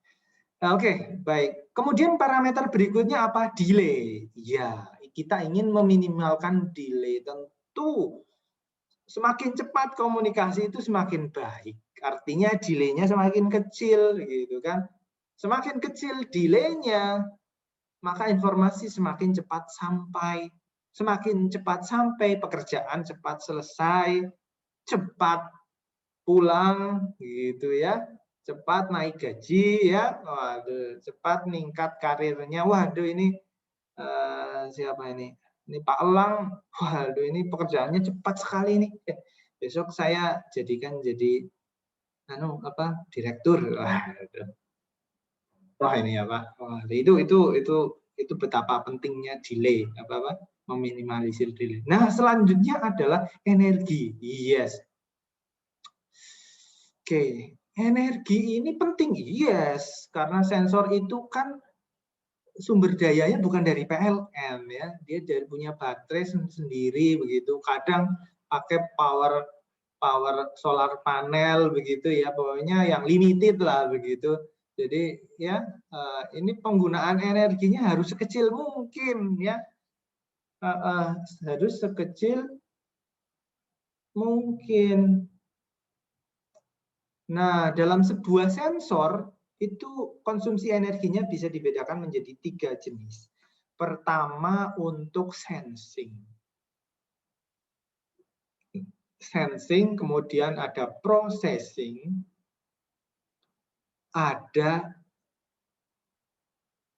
Speaker 1: Oke, baik. Kemudian parameter berikutnya apa? Delay. Ya, kita ingin meminimalkan delay. Tentu semakin cepat komunikasi itu semakin baik. Artinya delay-nya semakin kecil, gitu kan? Semakin kecil delay-nya, maka informasi semakin cepat sampai. Semakin cepat sampai, pekerjaan cepat selesai, cepat pulang, gitu ya. Cepat naik gaji ya, waduh, cepat meningkat karirnya. Waduh, ini siapa ini? Ini Pak Elang. Waduh, ini pekerjaannya cepat sekali nih. Besok saya jadikan jadi direktur. Waduh. Wah ini ya Pak. Wah, itu betapa pentingnya delay, meminimalisir delay. Nah, selanjutnya adalah energi. Yes. Oke, energi ini penting, yes, karena sensor itu kan sumber dayanya bukan dari PLN ya, dia dari punya baterai sendiri begitu. Kadang pakai power solar panel begitu ya, pokoknya yang limited lah begitu. Jadi ya ini penggunaan energinya harus sekecil mungkin ya, harus sekecil mungkin. Nah, dalam sebuah sensor itu konsumsi energinya bisa dibedakan menjadi 3 jenis. Pertama untuk sensing. Sensing, kemudian ada processing, ada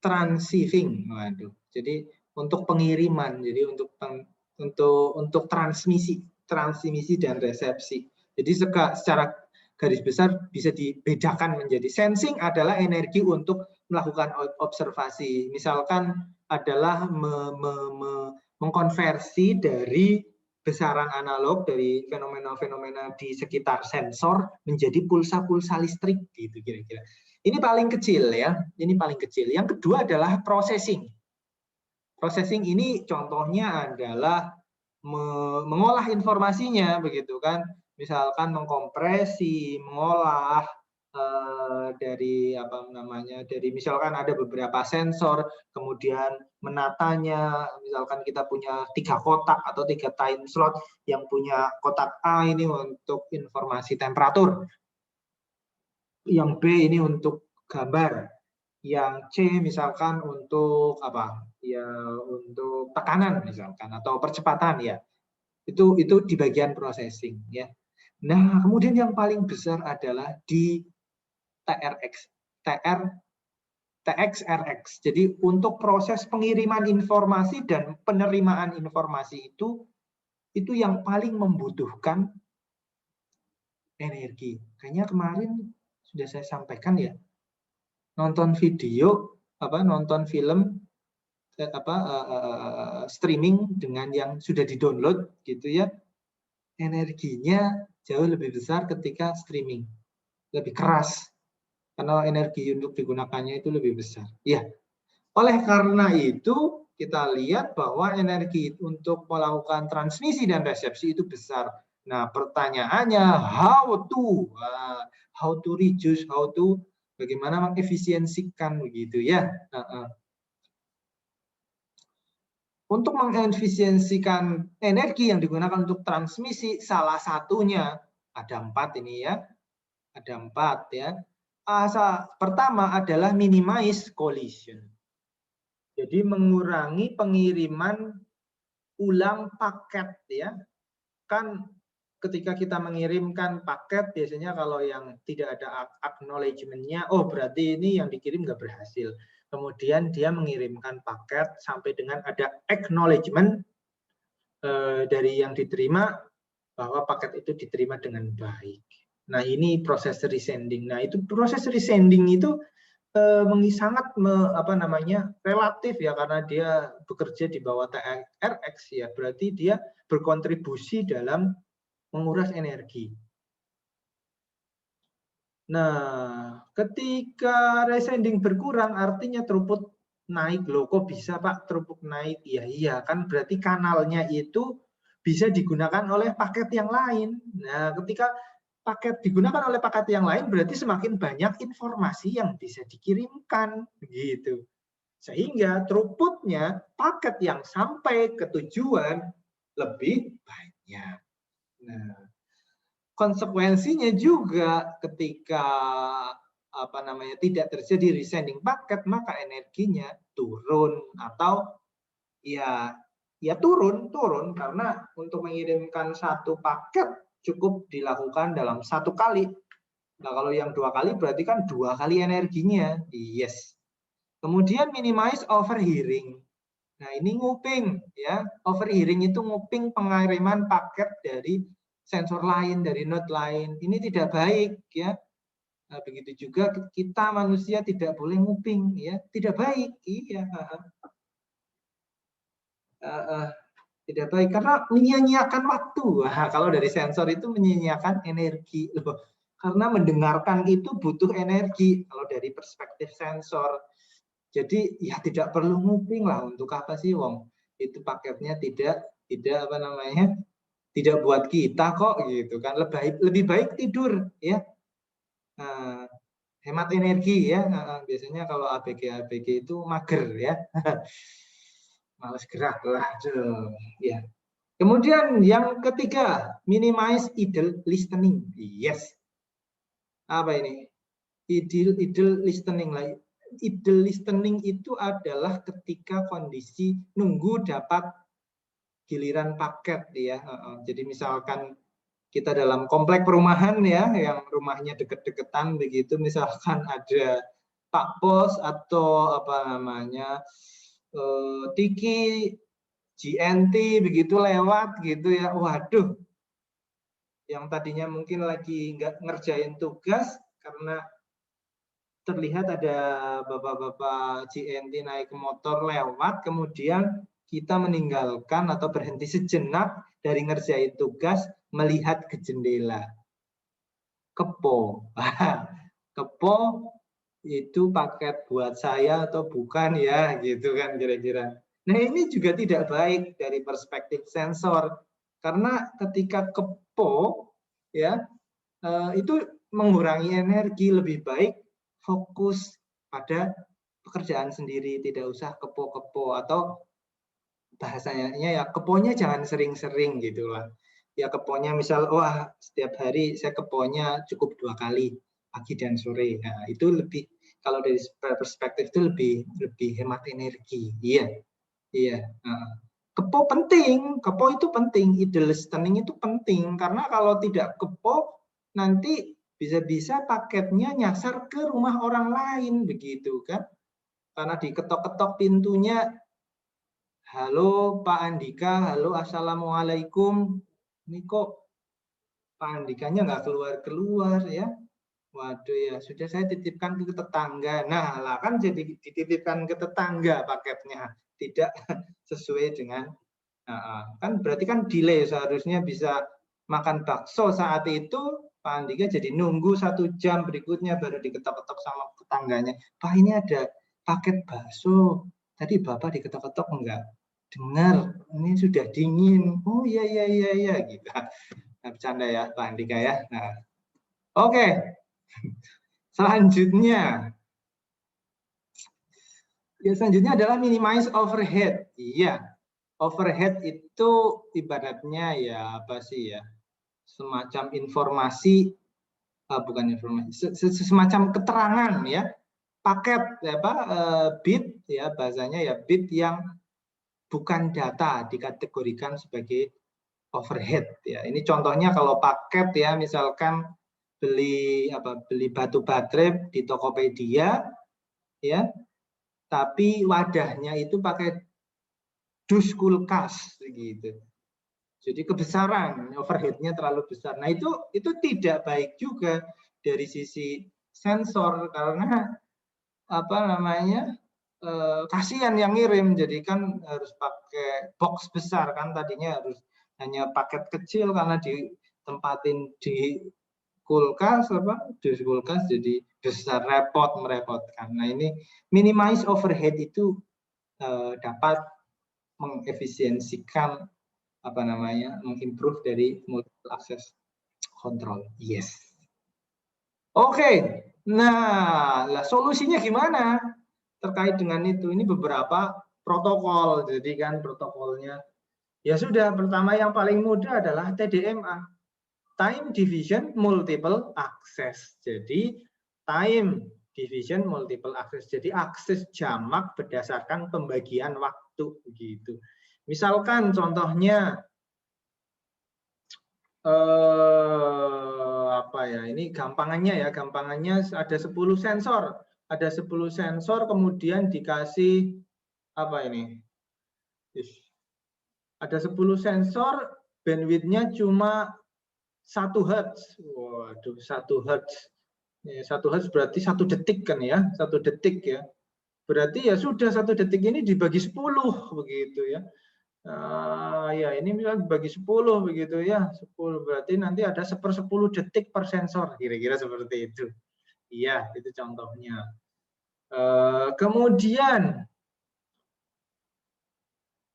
Speaker 1: transceiving. Waduh. Jadi untuk pengiriman, jadi untuk transmisi dan resepsi. Jadi secara garis besar bisa dibedakan menjadi sensing adalah energi untuk melakukan observasi. Misalkan adalah mengkonversi dari besaran analog dari fenomena-fenomena di sekitar sensor menjadi pulsa-pulsa listrik gitu kira-kira. Ini paling kecil ya, ini paling kecil. Yang kedua adalah processing. Processing ini contohnya adalah mengolah informasinya begitu kan. Misalkan mengkompresi, mengolah dari dari misalkan ada beberapa sensor, kemudian menatanya, misalkan kita punya 3 kotak atau 3 time slot, yang punya kotak A ini untuk informasi temperatur, yang B ini untuk gambar, yang C misalkan untuk ya untuk tekanan misalkan atau percepatan ya. Itu di bagian processing ya. Nah, kemudian yang paling besar adalah di TXRX. Jadi untuk proses pengiriman informasi dan penerimaan informasi itu yang paling membutuhkan energi. Kayaknya kemarin sudah saya sampaikan ya. Nonton video, nonton film, streaming dengan yang sudah di-download gitu ya. Energinya jauh lebih besar ketika streaming. Lebih keras. Karena energi untuk digunakannya itu lebih besar. Ya, oleh karena itu kita lihat bahwa energi untuk melakukan transmisi dan resepsi itu besar. Nah, pertanyaannya how to reduce, bagaimana mengefisiensikan begitu ya. Untuk mengefisiensikan energi yang digunakan untuk transmisi, salah satunya ada 4 ini ya. Ada 4 ya. Pertama adalah minimize collision. Jadi mengurangi pengiriman ulang paket ya. Kan ketika kita mengirimkan paket, biasanya kalau yang tidak ada acknowledgement-nya, oh berarti ini yang dikirim nggak berhasil. Kemudian dia mengirimkan paket sampai dengan ada acknowledgement dari yang diterima, bahwa paket itu diterima dengan baik. Nah ini proses resending. Nah itu proses resending itu sangat relatif ya, karena dia bekerja di bawah TRX ya, berarti dia berkontribusi dalam menguras energi. Nah, ketika resending berkurang artinya throughput naik. Loh, kok bisa Pak throughput naik? Iya, kan berarti kanalnya itu bisa digunakan oleh paket yang lain. Nah, ketika paket digunakan oleh paket yang lain berarti semakin banyak informasi yang bisa dikirimkan gitu. Sehingga throughputnya paket yang sampai ke tujuan lebih banyak. Nah, konsekuensinya juga ketika tidak terjadi resending paket, maka energinya turun atau ya turun karena untuk mengirimkan satu paket cukup dilakukan dalam satu kali. Nah, kalau yang 2 kali berarti kan 2 kali energinya. Yes. Kemudian minimize overhearing. Nah, ini nguping ya. Overhearing itu nguping pengiriman paket dari sensor lain, dari node lain. Ini tidak baik ya. Nah, begitu juga kita manusia tidak boleh nguping ya. Tidak baik. Iya. Tidak baik karena menyia-nyiakan waktu. Nah, kalau dari sensor itu menyia-nyiakan energi. Loh, karena mendengarkan itu butuh energi kalau dari perspektif sensor. Jadi ya tidak perlu nguping lah, untuk apa sih wong itu paketnya tidak tidak buat kita kok gitu kan. Lebih baik tidur ya. Hemat energi ya. Biasanya kalau ABG itu mager ya. Males gerak lah. Ya. Kemudian yang ketiga, minimize idle listening. Yes. Apa ini? Idle listening lah. Idle listening itu adalah ketika kondisi nunggu dapat giliran paket ya. Jadi misalkan kita dalam komplek perumahan ya, yang rumahnya deket-deketan begitu, misalkan ada Pak Pos atau Tiki GNT begitu lewat gitu ya, waduh, yang tadinya mungkin lagi nggak ngerjain tugas karena terlihat ada bapak-bapak GNT naik motor lewat, kemudian kita meninggalkan atau berhenti sejenak dari ngerjain tugas, melihat ke jendela. Kepo. Kepo itu paket buat saya atau bukan ya, gitu kan kira-kira. Nah, ini juga tidak baik dari perspektif sensor. Karena ketika kepo ya, itu mengurangi energi. Lebih baik fokus pada pekerjaan sendiri, tidak usah kepo-kepo, atau bahasanya ya keponya jangan sering-sering gitulah. Ya keponya misal wah setiap hari saya keponya cukup 2 kali, pagi dan sore. Nah, itu lebih, kalau dari perspektif itu lebih hemat energi. Iya. Kepo penting, kepo itu penting, idle listening itu penting, karena kalau tidak kepo nanti bisa-bisa paketnya nyasar ke rumah orang lain begitu kan, karena diketok-ketok pintunya, halo Pak Andika, halo assalamualaikum, ini kok Pak Andikanya nggak keluar-keluar ya, waduh ya sudah saya titipkan ke tetangga. Nah lah kan jadi dititipkan ke tetangga paketnya, tidak sesuai dengan kan berarti kan delay, seharusnya bisa makan bakso saat itu, Pak Andika jadi nunggu 1 jam berikutnya baru diketok-ketok sama tetangganya, Pak ini ada paket bakso, tadi Bapak diketok-ketok enggak dengar, ini sudah dingin. Oh iya gitu. Nah, bercanda ya Pak Andika ya. Nah, oke. Selanjutnya adalah minimize overhead. Iya. Overhead itu ibaratnya ya apa sih ya, semacam informasi, bukan informasi, semacam keterangan ya, paket bit ya, bahasanya ya bit yang bukan data dikategorikan sebagai overhead ya. Ini contohnya kalau paket ya, misalkan beli batu baterai di Tokopedia ya, tapi wadahnya itu pakai dus kulkas gitu. Jadi kebesaran, overheadnya terlalu besar. Nah itu tidak baik juga dari sisi sensor, karena kasihan yang ngirim, jadi kan harus pakai box besar kan, tadinya harus hanya paket kecil karena ditempatin di kulkas dus kulkas jadi besar, merepotkan. Nah ini minimize overhead itu dapat mengefisiensikan mengimprove dari multiple access control. Yes. Oke. Nah, solusinya gimana terkait dengan itu? Ini beberapa protokol. Jadi kan protokolnya ya sudah, pertama yang paling mudah adalah TDMA. Time Division Multiple Access. Jadi time division multiple access. Jadi akses jamak berdasarkan pembagian waktu begitu. Misalkan contohnya ini gampangannya ada 10 sensor. Ada 10 sensor kemudian dikasih ada 10 sensor, bandwidth-nya cuma 1 Hz. Waduh, 1 Hz. 1 Hz berarti 1 detik kan ya, 1 detik ya. Berarti ya sudah 1 detik ini dibagi 10 begitu ya. Ya ini misalnya bagi 10 begitu ya, 10 berarti nanti ada 1/10 detik per sensor, kira-kira seperti itu. Iya, itu contohnya. Kemudian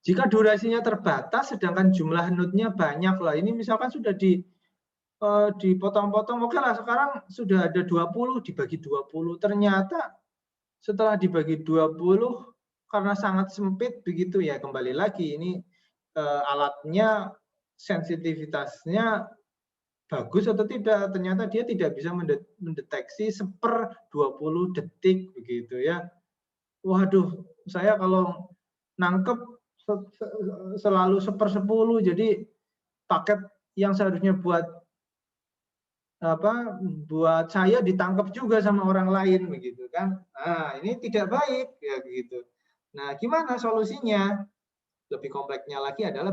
Speaker 1: jika durasinya terbatas sedangkan jumlah node-nya banyak lah, ini misalkan sudah dipotong-potong, oke lah sekarang sudah ada 20 dibagi 20, ternyata setelah dibagi 20 karena sangat sempit begitu ya, kembali lagi ini alatnya sensitivitasnya bagus atau tidak, ternyata dia tidak bisa mendeteksi 1/20 detik begitu ya. Waduh, saya kalau nangkep selalu 1/10, jadi paket yang seharusnya buat saya ditangkap juga sama orang lain begitu kan. Nah, ini tidak baik ya begitu. Nah, gimana solusinya? Lebih kompleksnya lagi adalah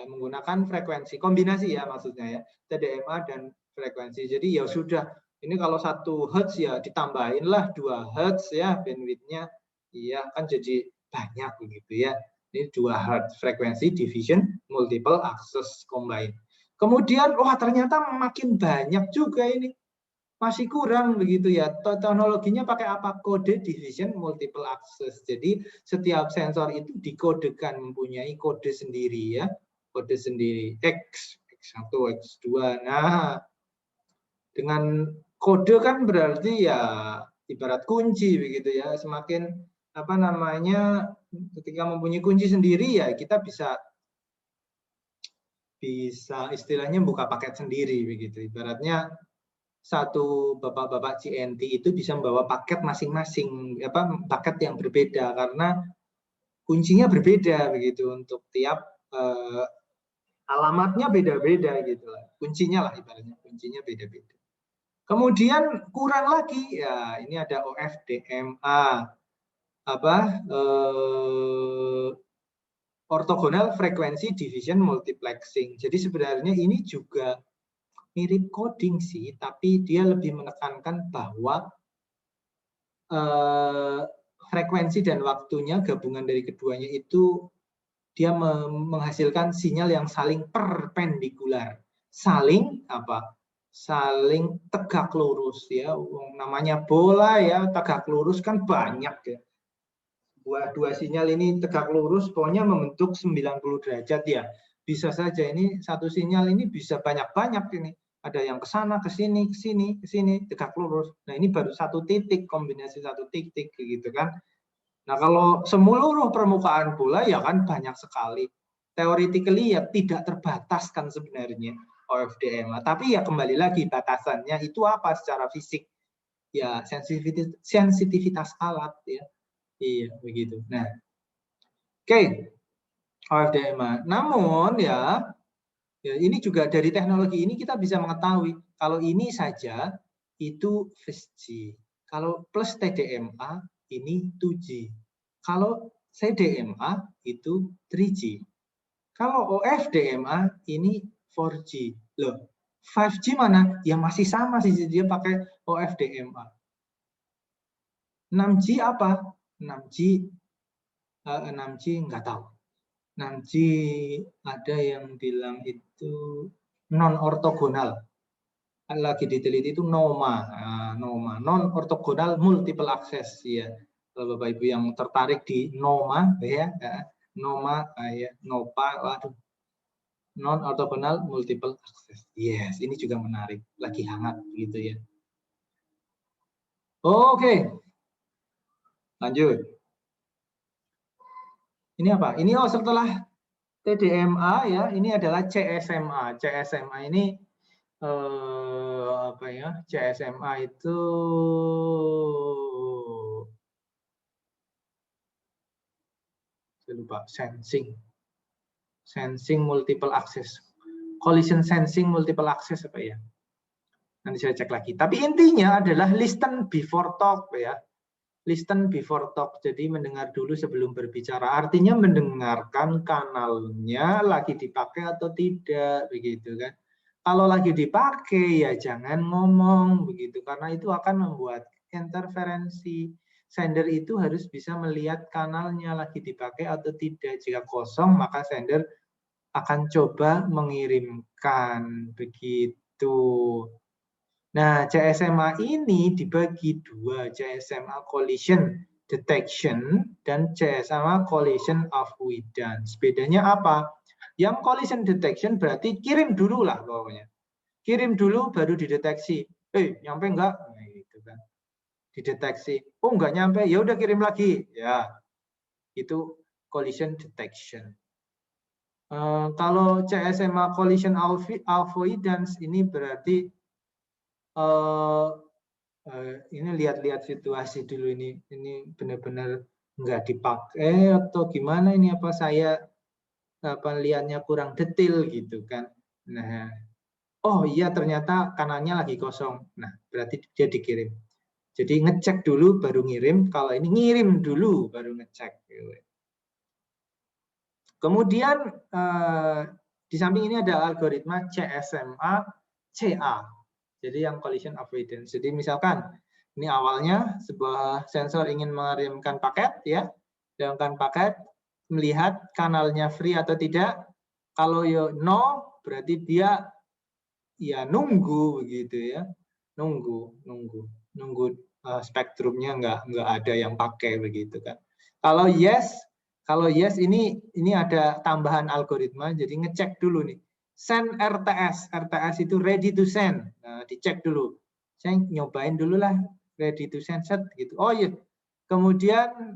Speaker 1: menggunakan frekuensi kombinasi ya, maksudnya ya, TDMA dan frekuensi. Jadi ya sudah, ini kalau 1 Hz ya ditambahinlah 2 Hz ya bandwidth-nya, iya kan jadi banyak begitu ya. Ini 2 Hz, frekuensi division multiple access combine. Kemudian ternyata makin banyak juga ini, masih kurang begitu ya. Teknologinya pakai apa? Kode division multiple access. Jadi setiap sensor itu dikodekan, mempunyai kode sendiri ya, kode sendiri X1, X2. Nah, dengan kode kan berarti ya ibarat kunci begitu ya. Semakin ketika mempunyai kunci sendiri ya kita bisa istilahnya buka paket sendiri begitu. Ibaratnya satu bapak-bapak CNT itu bisa membawa paket masing-masing, paket yang berbeda karena kuncinya berbeda begitu, untuk tiap alamatnya beda-beda gitu lah. Kuncinya lah ibaratnya, kuncinya beda-beda. Kemudian kurang lagi ya, ini ada OFDMA, orthogonal frequency division multiplexing. Jadi sebenarnya ini juga mirip coding sih, tapi dia lebih menekankan bahwa frekuensi dan waktunya, gabungan dari keduanya itu dia menghasilkan sinyal yang saling perpendikular, saling tegak lurus ya. Namanya bola ya, tegak lurus kan banyak ya. Dua sinyal ini tegak lurus, pokoknya membentuk 90 derajat ya. Bisa saja ini satu sinyal ini bisa banyak-banyak ini. Ada yang ke sana, ke sini, ke sini, ke sini, tegak lurus. Nah, ini baru 1 titik, kombinasi 1 titik gitu kan. Nah, kalau seluruh permukaan bola ya kan banyak sekali. Theoretically ya tidak terbatas kan sebenarnya OFDM. Tapi ya kembali lagi batasannya itu apa secara fisik? Ya sensitivitas alat ya. Iya, begitu. Nah, oke. OFDMA. Namun ya ini juga dari teknologi ini kita bisa mengetahui kalau ini saja itu 5G. Kalau plus TDMA ini 2G. Kalau CDMA itu 3G. Kalau OFDMA ini 4G. Loh, 5G mana? Ya masih sama sih, dia pakai OFDMA. 6G apa? 6G nggak tahu. 6G ada yang bilang itu non ortogonal. Lagi diteliti itu NOMA, NOMA, non ortogonal multiple access ya. Kalau Bapak Ibu yang tertarik di NOMA ya, NOMA ya, NOPA, waduh. Non ortogonal multiple access. Yes, ini juga menarik, lagi hangat gitu ya. Oke. Lanjut. Ini apa? Ini setelah TDMA ya, ini adalah CSMA. CSMA ini apa ya? CSMA itu saya lupa, sensing multiple access, collision sensing multiple access apa ya? Nanti saya cek lagi. Tapi intinya adalah listen before talk ya. Listen before talk, jadi mendengar dulu sebelum berbicara. Artinya mendengarkan kanalnya lagi dipakai atau tidak, begitu kan? Kalau lagi dipakai ya jangan ngomong begitu, karena itu akan membuat interferensi. Sender itu harus bisa melihat kanalnya lagi dipakai atau tidak. Jika kosong maka sender akan coba mengirimkan begitu. Nah, CSMA ini dibagi dua, CSMA collision detection dan CSMA collision avoidance. Bedanya apa? Yang collision detection berarti kirim dulu lah pokoknya. Kirim dulu baru dideteksi. Nyampe enggak? Nah, gitu kan. Dideteksi. Oh, enggak nyampe. Ya udah kirim lagi. Ya. Itu collision detection. Kalau CSMA collision avoidance ini berarti ini lihat-lihat situasi dulu, ini benar-benar nggak dipakai atau gimana, ini apa saya lihatnya kurang detail gitu kan. Nah, oh iya ternyata kanalnya lagi kosong. Nah, berarti dia dikirim. Jadi ngecek dulu baru ngirim, kalau ini ngirim dulu baru ngecek. Kemudian di samping ini ada algoritma CSMA CA. Jadi yang collision avoidance. Jadi misalkan ini awalnya sebuah sensor ingin mengirimkan paket ya, mengirimkan paket, melihat kanalnya free atau tidak. Kalau no berarti dia ya nunggu begitu ya, nunggu spektrumnya nggak ada yang pakai begitu kan. Kalau yes ini ada tambahan algoritma, jadi ngecek dulu nih. Send RTS, RTS itu ready to send. Nah, dicek dulu. Saya nyobain dulu lah ready to send set gitu. Oh iya. Kemudian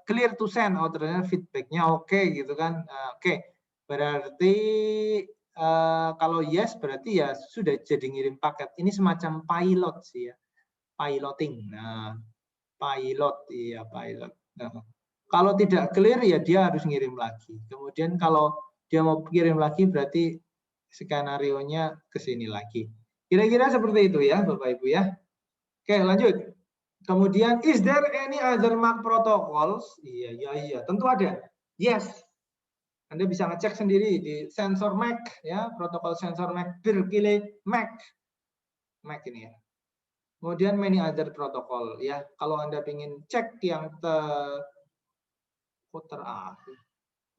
Speaker 1: clear to send, oh ternyata feedbacknya oke gitu kan. Oke. Berarti kalau yes berarti ya sudah jadi ngirim paket. Ini semacam pilot sih ya. Piloting. Nah, pilot iya pilot. Nah, kalau tidak clear ya dia harus ngirim lagi. Kemudian kalau dia mau kirim lagi berarti skenario-nya ke sini lagi. Kira-kira seperti itu ya Bapak Ibu ya. Oke, lanjut. Kemudian is there any other MAC protocols? Iya, tentu ada. Yes. Anda bisa ngecek sendiri di sensor MAC ya, protokol sensor MAC, Berkeley MAC. MAC ini ya. Kemudian many other protokol ya. Kalau Anda ingin cek yang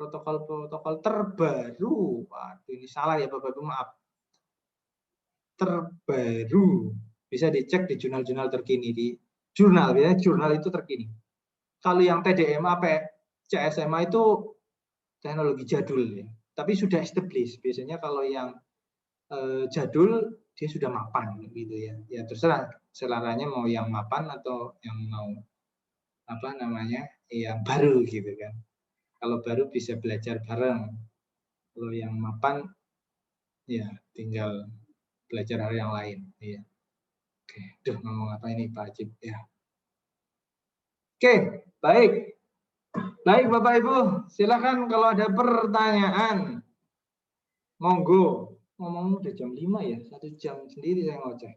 Speaker 1: protokol terbaru. Waduh, ini salah ya Bapak Ibu, maaf. Terbaru. Bisa dicek di jurnal-jurnal terkini, di jurnal ya, jurnal itu terkini. Kalau yang TDMA, CSMA itu teknologi jadul ya. Tapi sudah established. Biasanya kalau yang jadul dia sudah mapan gitu ya. Ya terserah seleranya mau yang mapan atau yang mau apa namanya yang baru gitu kan. Kalau baru bisa belajar bareng. Kalau yang mapan ya tinggal belajar hal yang lain. Iya. Oke, duh ngomong apa ini Pak Ajib ya. Oke, baik. Baik Bapak Ibu, silakan kalau ada pertanyaan. Monggo. Ngomong udah jam 5 ya, 1 jam sendiri saya ngoceh.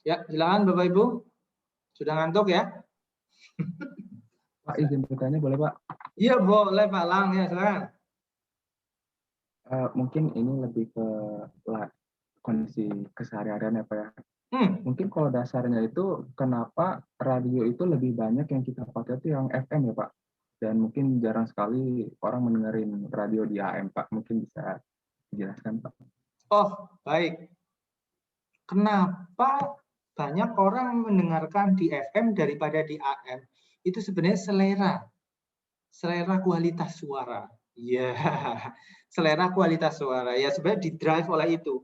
Speaker 1: Ya, silakan Bapak Ibu. Sudah ngantuk ya?
Speaker 2: Pak, izin bertanya boleh Pak?
Speaker 1: Iya boleh Pak Lang, ya silakan.
Speaker 2: Mungkin ini lebih ke kondisi keseharian ya Pak ya. Mungkin kalau dasarnya itu kenapa radio itu lebih banyak yang kita pakai itu yang FM ya Pak? Dan mungkin jarang sekali orang mendengarin radio di AM Pak. Mungkin bisa dijelaskan Pak?
Speaker 1: Oh baik. Kenapa banyak orang mendengarkan di FM daripada di AM? Itu sebenarnya selera kualitas suara. Ya, selera kualitas suara. Ya sebenarnya didrive oleh itu.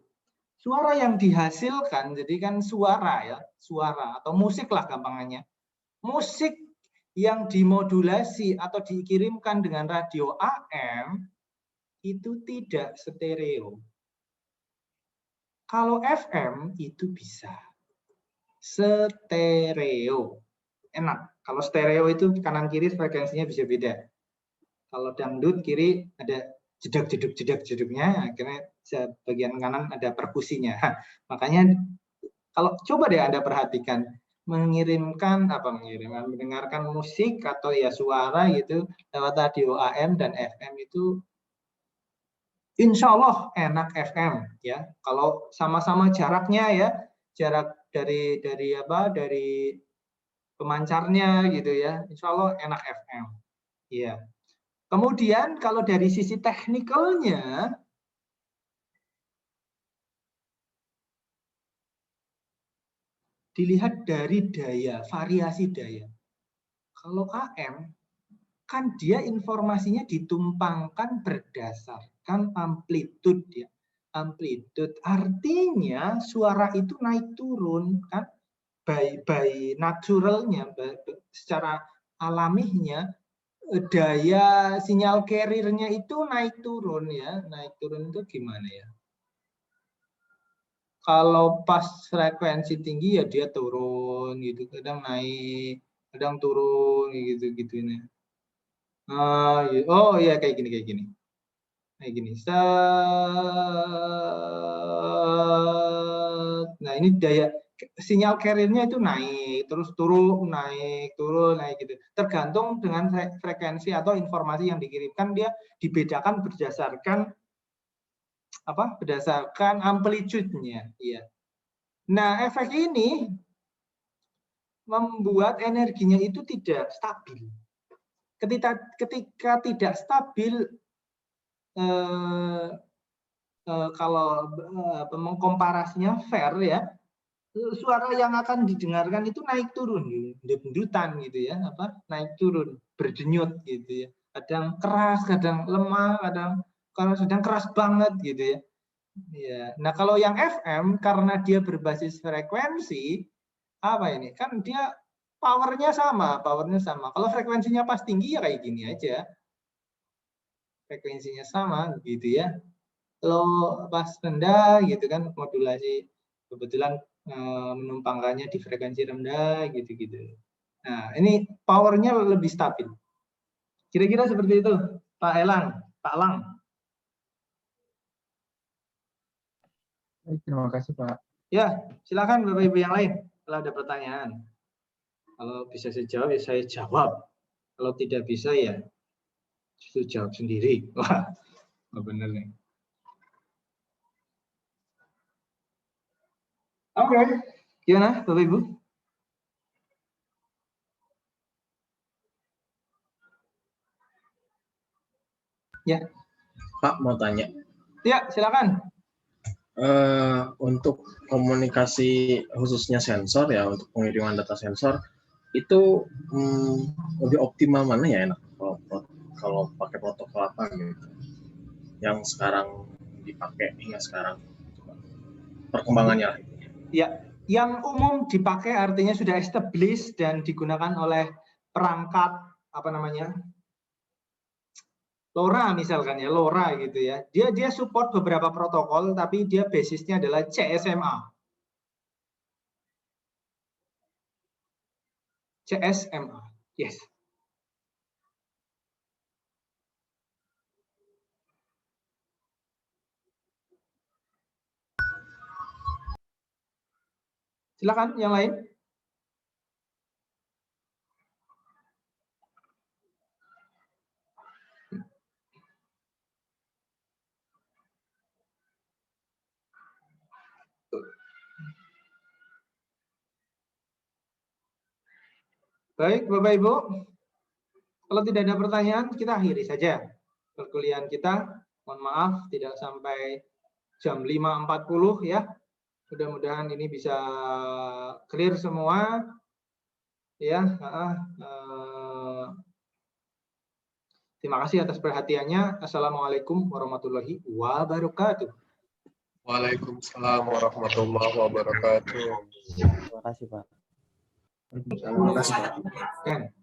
Speaker 1: Suara yang dihasilkan, jadi kan suara ya, suara atau musik lah gampangannya. Musik yang dimodulasi atau dikirimkan dengan radio AM itu tidak stereo. Kalau FM itu bisa stereo. Enak. Kalau stereo itu kanan kiri frekuensinya bisa beda. Kalau dangdut kiri ada jedak-jeduk-jedak-jeduknya, akhirnya bagian kanan ada perkusinya. Makanya kalau coba deh Anda perhatikan, mendengarkan musik atau ya suara gitu lewat radio AM dan FM itu insya Allah enak FM ya. Kalau sama-sama jaraknya ya, jarak dari pemancarnya gitu ya, insya Allah enak FM. Iya. Kemudian kalau dari sisi teknikalnya, dilihat dari daya, variasi daya. Kalau AM, kan dia informasinya ditumpangkan berdasarkan amplitude ya. Amplitude artinya suara itu naik turun kan, by naturalnya, secara alamiahnya daya sinyal carrier-nya itu naik turun ya. Naik turun itu gimana ya? Kalau pas frekuensi tinggi ya dia turun gitu, kadang naik, kadang turun gitu ini. Oh iya kayak gini kayak gini. Nah ini daya sinyal carrier-nya itu naik, terus turun, naik gitu. Tergantung dengan frekuensi atau informasi yang dikirimkan, dia dibedakan berdasarkan apa? Berdasarkan amplitude-nya. Iya. Nah, efek ini membuat energinya itu tidak stabil. Ketika tidak stabil, kalau mengkomparasinya fair ya, suara yang akan didengarkan itu naik turun, bendutan gitu ya, apa naik turun, berdenyut gitu ya, kadang keras, kadang lemah, kadang keras banget gitu ya. Ya. Nah kalau yang FM karena dia berbasis frekuensi, apa ini? Kan dia powernya sama. Kalau frekuensinya pas tinggi ya kayak gini aja, frekuensinya sama gitu ya. Kalau pas rendah gitu kan modulasi kebetulan menumpangkannya di frekuensi rendah gitu-gitu. Nah, ini powernya lebih stabil. Kira-kira seperti itu, Pak Elang, Pak Lang.
Speaker 2: Terima kasih Pak.
Speaker 1: Ya, silakan Bapak Ibu yang lain kalau ada pertanyaan. Kalau bisa saya jawab ya saya jawab. Kalau tidak bisa ya justru jawab sendiri. Wah, benar nih. Oke, gimana Bapak Ibu? Ya.
Speaker 3: Pak mau tanya.
Speaker 1: Ya, silakan.
Speaker 3: Untuk komunikasi khususnya sensor ya, untuk pengiriman data sensor itu lebih optimal mana ya enak kalau pakai protokol apa gitu yang sekarang dipakai hingga sekarang perkembangannya?
Speaker 1: Ya, yang umum dipakai artinya sudah established dan digunakan oleh perangkat apa namanya LoRa misalkan ya, LoRa gitu ya. Dia support beberapa protokol tapi dia basisnya adalah CSMA. CSMA. Yes. Silakan yang lain. Baik, Bapak Ibu. Kalau tidak ada pertanyaan, kita akhiri saja perkuliahan kita. Mohon maaf tidak sampai jam 5.40 ya. Mudah-mudahan ini bisa clear semua. Ya, terima kasih atas perhatiannya. Assalamualaikum warahmatullahi wabarakatuh.
Speaker 4: Waalaikumsalam warahmatullahi wabarakatuh.
Speaker 5: Terima kasih, Pak.
Speaker 2: Terima kasih, Pak.